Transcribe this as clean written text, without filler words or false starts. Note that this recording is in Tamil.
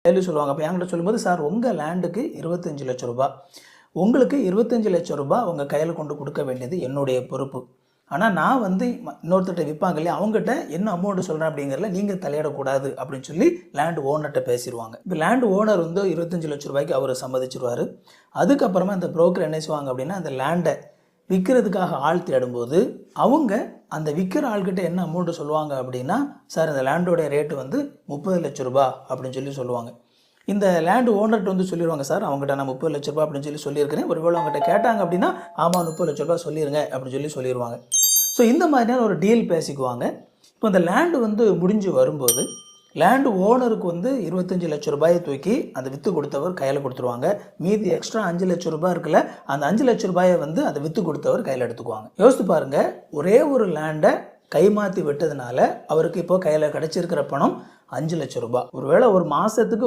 கேள்வி சொல்லுவாங்க. அப்போ என்கிட்ட சொல்லும்போது, சார் உங்கள் லேண்டுக்கு 25 லட்சம் ரூபாய், உங்களுக்கு 25 லட்சம் ரூபாய் உங்கள் கையில் கொண்டு கொடுக்க வேண்டியது என்னுடைய பொறுப்பு. ஆனால் நான் வந்து இன்னொருத்தர்கிட்ட விற்பாங்க இல்லையா, அவங்ககிட்ட என்ன அமௌண்ட் சொல்கிறேன் அப்படிங்கிறதுல நீங்கள் தலையிடக்கூடாது அப்படின்னு சொல்லி லேண்ட் ஓனர்கிட்ட பேசிடுவாங்க. இப்போ லேண்ட் ஓனர் வந்து 25 லட்சம் ரூபாய்க்கு அவர் சம்மதிச்சிருவார். அதுக்கப்புறமா இந்த புரோக்கர் என்ன செய்வாங்க அப்படின்னா, அந்த லேண்டை விற்கிறதுக்காக ஆள் தேடும்போது அவங்க அந்த விற்கிற ஆள்கிட்ட என்ன அமௌண்ட்டு சொல்லுவாங்க அப்படின்னா, சார் இந்த லேண்டோடைய ரேட்டு வந்து 30 லட்சம் ரூபாய் அப்படின்னு சொல்லி சொல்லுவாங்க. இந்த லேண்டு ஓனர்கிட்ட வந்து சொல்லிடுவாங்க, சார் அவங்ககிட்ட நான் 30 லட்ச ரூபா அப்படின்னு சொல்லியிருக்கிறேன், ஒருவேளை அவங்ககிட்ட கேட்டாங்க அப்படின்னா ஆமாம் 30 லட்ச ரூபா சொல்லிடுங்க அப்படின்னு சொல்லிடுவாங்க. ஸோ இந்த மாதிரியான ஒரு டீல் பேசிக்குவாங்க. இப்போ இந்த லேண்டு வந்து முடிஞ்சு வரும்போது லேண்டு ஓனருக்கு வந்து 25 லட்சம் ரூபாயை தூக்கி அந்த விற்று கொடுத்தவர் கையில் கொடுத்துருவாங்க. மீதி எக்ஸ்ட்ரா 5 லட்சம் ரூபாய் இருக்குல்ல, அந்த 5 லட்சம் ரூபாயை வந்து அதை விற்று கொடுத்தவர் கையில் எடுத்துக்குவாங்க. யோசித்து பாருங்கள், ஒரே ஒரு லேண்டை கைமாற்றி விட்டதுனால அவருக்கு இப்போ கையில் கிடச்சிருக்கிற பணம் 5 லட்சம் ரூபாய். ஒருவேளை ஒரு மாதத்துக்கு